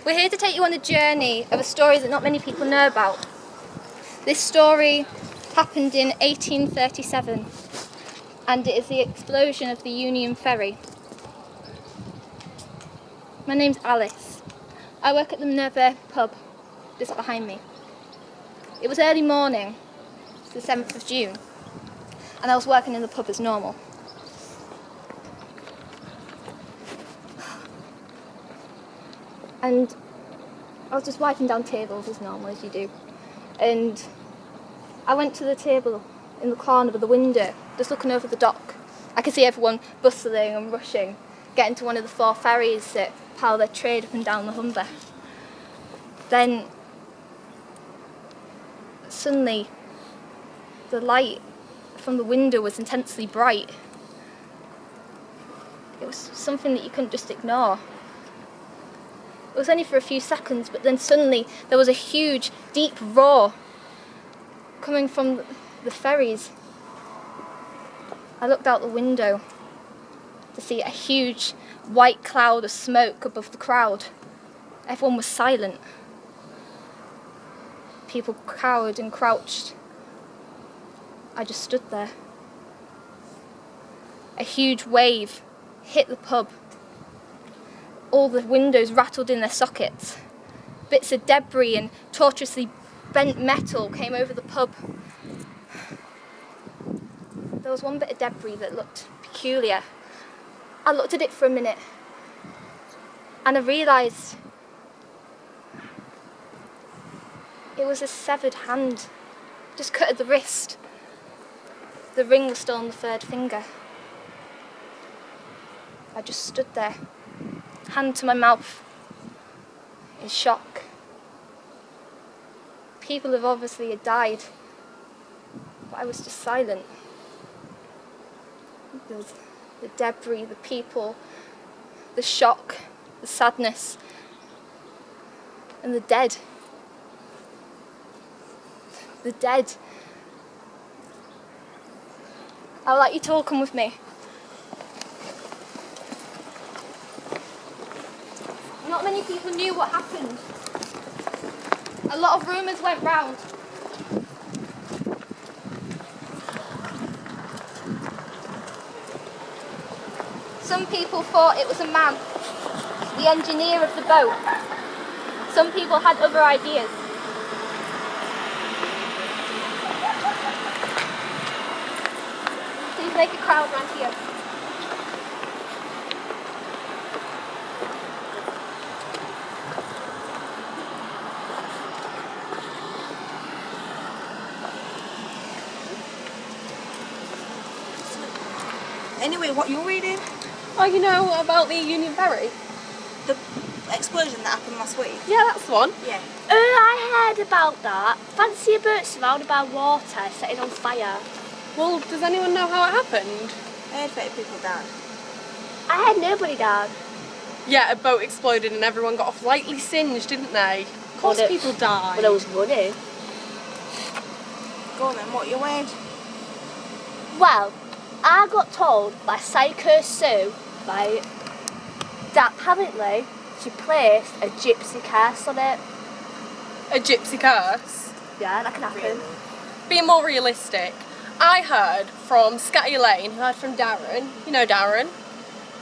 We're here to take you on a journey of a story that not many people know about. This story happened in 1837, and it is the explosion of the Union Ferry. My name's Alice. I work at the Minerva pub, just behind me. It was early morning, the 7th of June, and I was working in the pub as normal. And I was just wiping down tables as normal, as you do. And I went to the table in the corner of the window, just looking over the dock. I could see everyone bustling and rushing, getting to one of the 4 ferries that pile their trade up and down the Humber. Then, suddenly, the light from the window was intensely bright. It was something that you couldn't just ignore. It was only for a few seconds, but then suddenly there was a huge, deep roar coming from the ferries. I looked out the window to see a huge white cloud of smoke above the crowd. Everyone was silent. People cowered and crouched. I just stood there. A huge wave hit the pub. All the windows rattled in their sockets. Bits of debris and tortuously bent metal came over the pub. There was one bit of debris that looked peculiar. I looked at it for a minute and I realised it was a severed hand, just cut at the wrist. The ring was still on the 3rd finger. I just stood there, hand to my mouth, in shock. People have obviously died, but I was just silent. There was the debris, the people, the shock, the sadness, and the dead. The dead. I would like you to all come with me. Not many people knew what happened. A lot of rumours went round. Some people thought it was a man, the engineer of the boat. Some people had other ideas. Please make a crowd round here. Anyway, what you're reading? Oh, you know about the Union Ferry? The explosion that happened last week? Yeah, that's the one. Yeah. I heard about that. Fancy a boat surrounded by water setting on fire. Well, does anyone know how it happened? I heard 30 people died. I heard nobody died. Yeah, a boat exploded and everyone got slightly singed, didn't they? Of course Well, people died. When I was running. Go on then, what you read? Well, I got told by Psycho Sue that apparently she placed a gypsy curse on it. A gypsy curse? Yeah, that can happen. Being more realistic, I heard from Scatty Lane, who heard from Darren. You know Darren?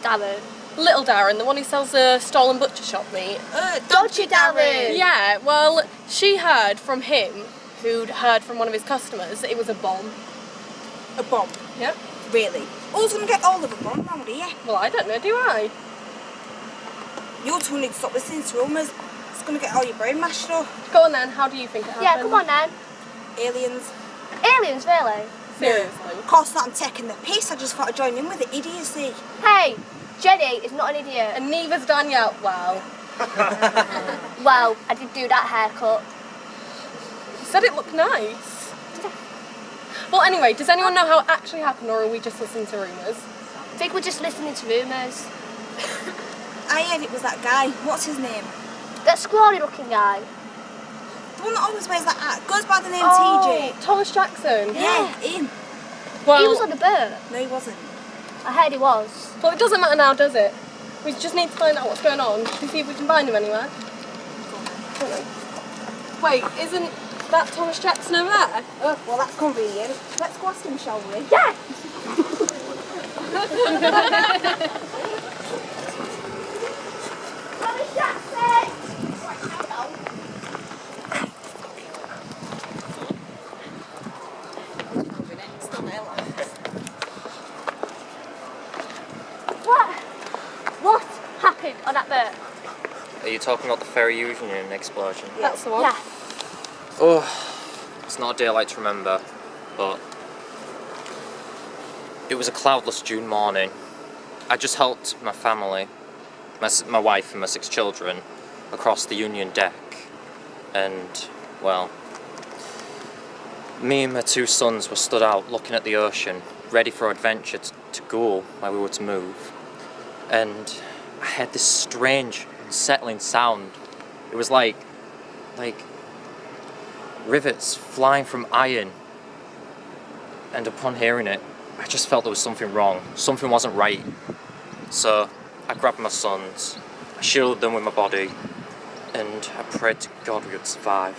Darren. Little Darren, the one who sells the stolen butcher shop meat. Dodgy Darren! Yeah, well, she heard from him, who'd heard from one of his customers, that it was a bomb. A bomb? Yep. Really? Who's going to get hold of a bomb around here? Well, I don't know, do I? You two need to stop listening to rumours. It's going to get all your brain mashed up. Go on then, how do you think it happened? Yeah, come on then. Aliens. Aliens, really? Seriously? Of course not, I'm taking the piss. I just thought I'd join in with the idiocy. Hey, Jenny is not an idiot. And neither's Danielle. Wow. Well, I did do that haircut. You said it looked nice. Well, anyway, does anyone know how it actually happened, or are we just listening to rumours? I think we're just listening to rumours. I heard it was that guy. What's his name? That scrawny looking guy. The one that always wears that hat. Goes by the name Oh, Thomas Jackson. Yeah, him. Well, He was on the boat. No, he wasn't. I heard he was. Well, it doesn't matter now, does it? We just need to find out what's going on to see if we can find him anywhere. definitely. Wait, isn't that Thomas Jackson over there? Oh, well, that's convenient. Let's go ask him, shall we? Yeah! Thomas Jackson! What happened on that boat? Are you talking about the Ferry Union explosion? That's the one. Yeah. Oh, it's not a day I like to remember, but it was a cloudless June morning. I just helped my family, my wife and my 6 children, across the Union deck, and, well, me and my 2 sons were stood out looking at the ocean, ready for adventure to go where we were to move. And I had this strange, unsettling sound. It was like rivets flying from iron. And upon hearing it, I just felt there was something wrong. Something wasn't right. So I grabbed my sons, I shielded them with my body, and I prayed to God we would survive.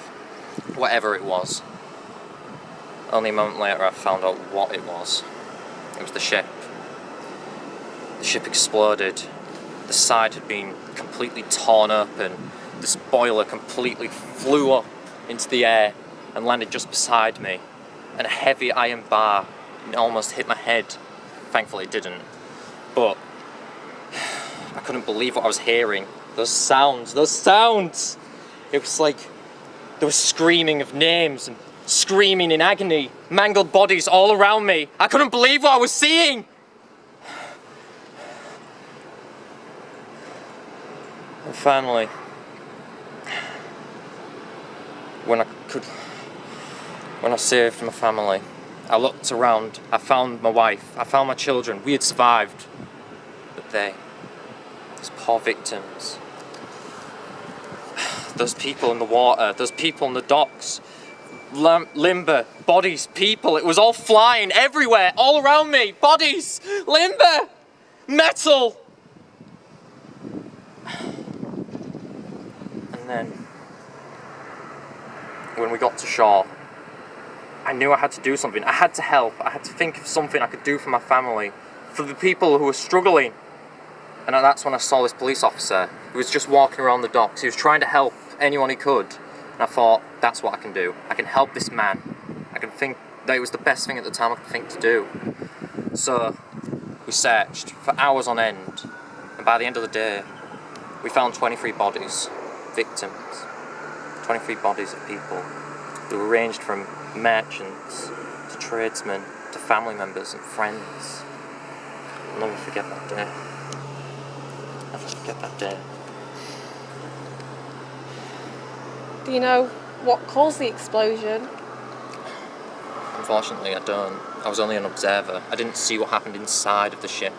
Whatever it was. Only a moment later I found out what it was. It was the ship. The ship exploded. The side had been completely torn up and this boiler completely flew up into the air and landed just beside me. And a heavy iron bar almost hit my head. Thankfully it didn't. But I couldn't believe what I was hearing. Those sounds! It was like there was screaming of names and screaming in agony. Mangled bodies all around me. I couldn't believe what I was seeing! And finally, when I saved my family, I looked around, I found my wife, I found my children, we had survived. But those poor victims, those people in the water, those people in the docks, limber, bodies, people, it was all flying everywhere, all around me, bodies, limber, metal. And then, when we got to shore, I knew I had to do something. I had to help. I had to think of something I could do for my family, for the people who were struggling. And that's when I saw this police officer who was just walking around the docks. He was trying to help anyone he could. And I thought, that's what I can do. I can help this man. I can think that it was the best thing at the time I could think to do. So, we searched for hours on end. And by the end of the day, we found 23 bodies. Victims, 23 bodies of people who ranged from merchants to tradesmen to family members and friends. I'll never forget that day. Never forget that day. Do you know what caused the explosion? Unfortunately, I don't. I was only an observer. I didn't see what happened inside of the ship.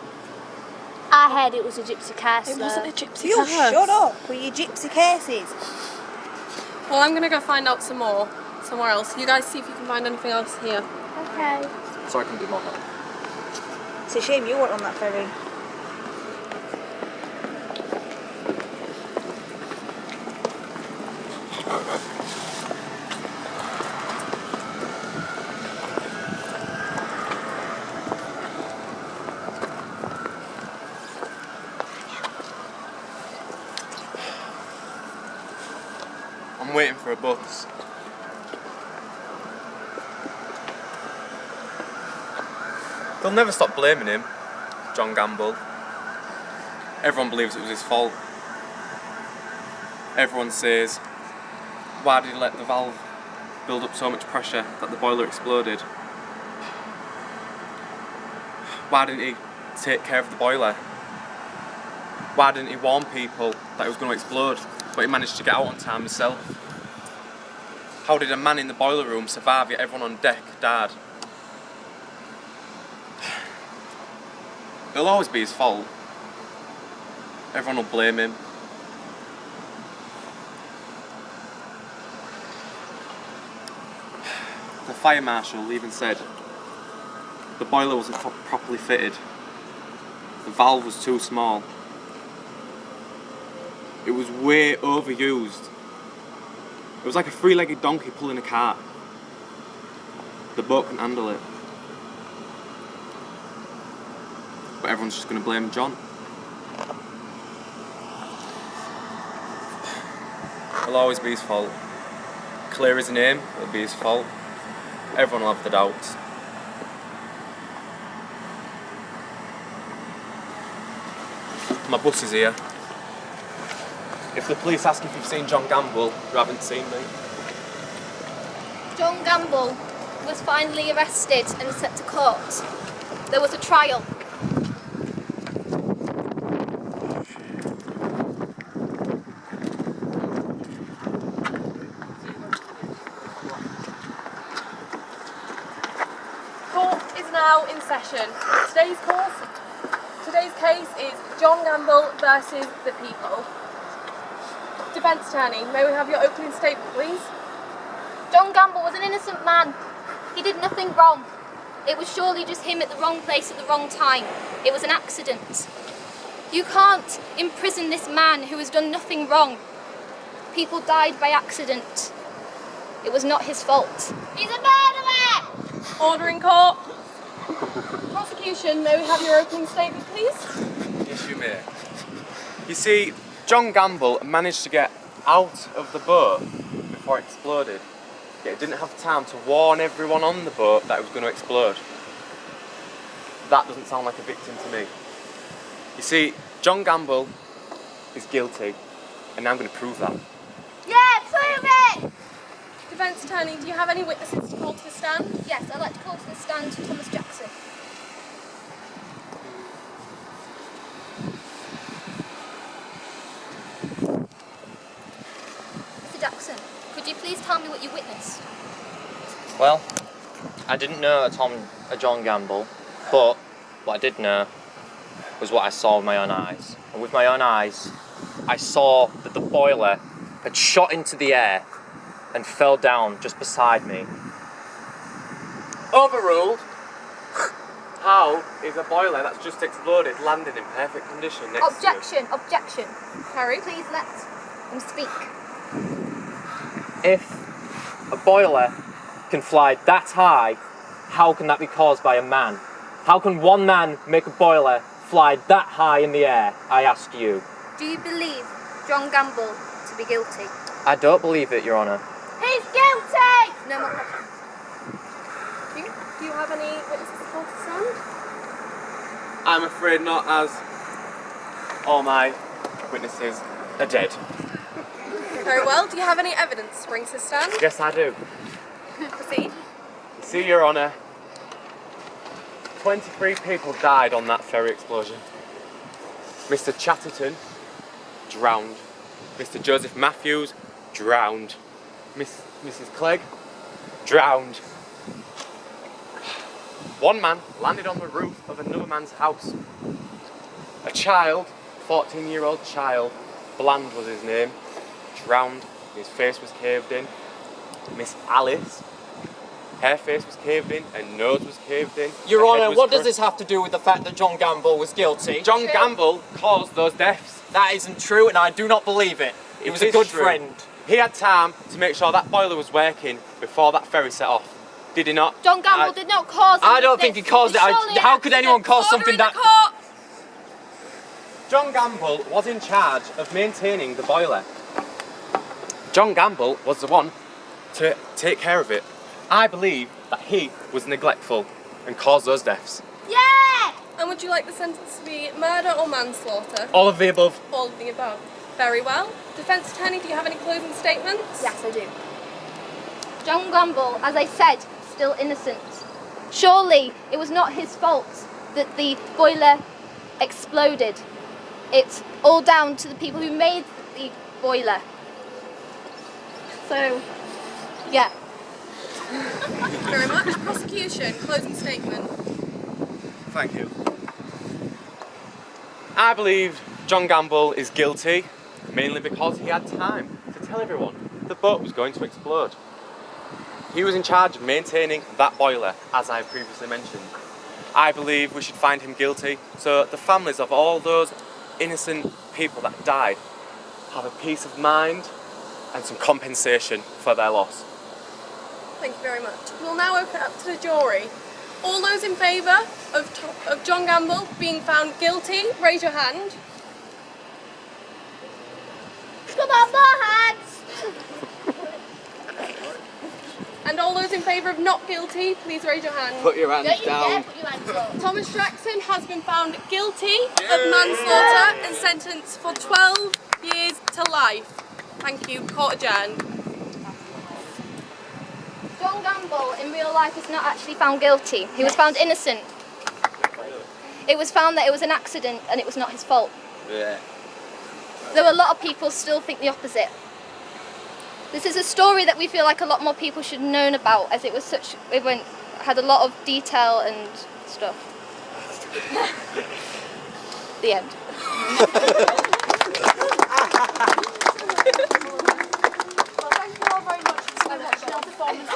I heard it was a gypsy case. It wasn't a gypsy You curse. shut up with your gypsy cases. Well, I'm gonna go find out some more somewhere else. You guys see if you can find anything else here. Okay. So I can do more help. It's a shame you weren't on that ferry. I'm waiting for a bus. They'll never stop blaming him, John Gamble. Everyone believes it was his fault. Everyone says, why did he let the valve build up so much pressure that the boiler exploded? Why didn't he take care of the boiler? Why didn't he warn people that it was going to explode, but he managed to get out on time himself? How did a man in the boiler room survive yet everyone on deck died? It'll always be his fault. Everyone will blame him. The fire marshal even said the boiler wasn't properly fitted. The valve was too small. It was way overused. It was like a three-legged donkey pulling a cart. The boat couldn't handle it. But everyone's just going to blame John. It'll always be his fault. Clear as a name, it'll be his fault. Everyone will have the doubts. My bus is here. If the police ask if you've seen John Gamble, you haven't seen me. John Gamble was finally arrested and sent to court. There was a trial. Court is now in session. Today's case is John Gamble versus the people. Defence attorney, may we have your opening statement, please? John Gamble was an innocent man. He did nothing wrong. It was surely just him at the wrong place at the wrong time. It was an accident. You can't imprison this man who has done nothing wrong. People died by accident. It was not his fault. He's a murderer! Order in court. Prosecution, may we have your opening statement, please? Yes, you may. You see, John Gamble managed to get out of the boat before it exploded. Yet he didn't have time to warn everyone on the boat that it was going to explode. That doesn't sound like a victim to me. You see, John Gamble is guilty, and I'm going to prove that. Yeah, prove it! Defence attorney, do you have any witnesses to call to the stand? Yes, I'd like to call to the stand Thomas Jackson. Mr. Jackson, could you please tell me what you witnessed? Well, I didn't know a John Gamble, but what I did know was what I saw with my own eyes. And with my own eyes, I saw that the boiler had shot into the air and fell down just beside me. Overruled. How is a boiler that's just exploded landing in perfect condition next to Objection, objection. Harry? Please let him speak. If a boiler can fly that high, how can that be caused by a man? How can one man make a boiler fly that high in the air, I ask you? Do you believe John Gamble to be guilty? I don't believe it, Your Honour. He's guilty! No more questions. Do you have any witnesses to call to the stand? I'm afraid not, as all my witnesses are dead. Very well. Do you have any evidence to bring to the stand? Yes, I do. Proceed. You see, Your Honour, 23 people died on that ferry explosion. Mr. Chatterton drowned. Mr. Joseph Matthews drowned. Mrs. Clegg drowned. One man landed on the roof of another man's house. A child, 14-year-old child, Bland was his name, drowned. His face was caved in. Miss Alice, her face was caved in, her nose was caved in. Your her head Honour, was what does crushed. this have to do with the fact that John Gamble was guilty? John Gamble caused those deaths. That isn't true, and I do not believe it. He was a is good true. friend. He had time to make sure that boiler was working before that ferry set off. Did he not? John Gamble did not cause I any don't of think he this. caused it. It's surely an How could anyone accident. cause something Order in that... the court. John Gamble was in charge of maintaining the boiler. John Gamble was the one to take care of it. I believe that he was neglectful and caused those deaths. Yeah! And would you like the sentence to be murder or manslaughter? All of the above. All of the above. Very well. Defence attorney, do you have any closing statements? Yes, I do. John Gamble, as I said, still innocent. Surely it was not his fault that the boiler exploded. It's all down to the people who made the boiler. So, yeah. Very much. Prosecution, closing statement. Thank you. I believe John Gamble is guilty, mainly because he had time to tell everyone the boat was going to explode. He was in charge of maintaining that boiler, as I previously mentioned. I believe we should find him guilty, so the families of all those innocent people that died have a peace of mind and some compensation for their loss. Thank you very much. We'll now open it up to the jury. All those in favour of John Gamble being found guilty, raise your hand. Come on, more hands! And all those in favour of not guilty, please raise your hand. Put your hands Don't you dare down. put your hands up. Thomas Jackson has been found guilty of manslaughter and sentenced for 12 years to life. Thank you. Court adjourned. John Gamble in real life is not actually found guilty. He was found innocent. It was found that it was an accident and it was not his fault. Yeah. Though a lot of people still think the opposite. This is a story that we feel like a lot more people should have known about, as it was had a lot of detail and stuff. The end. Well, thank you all very much for watching our performance.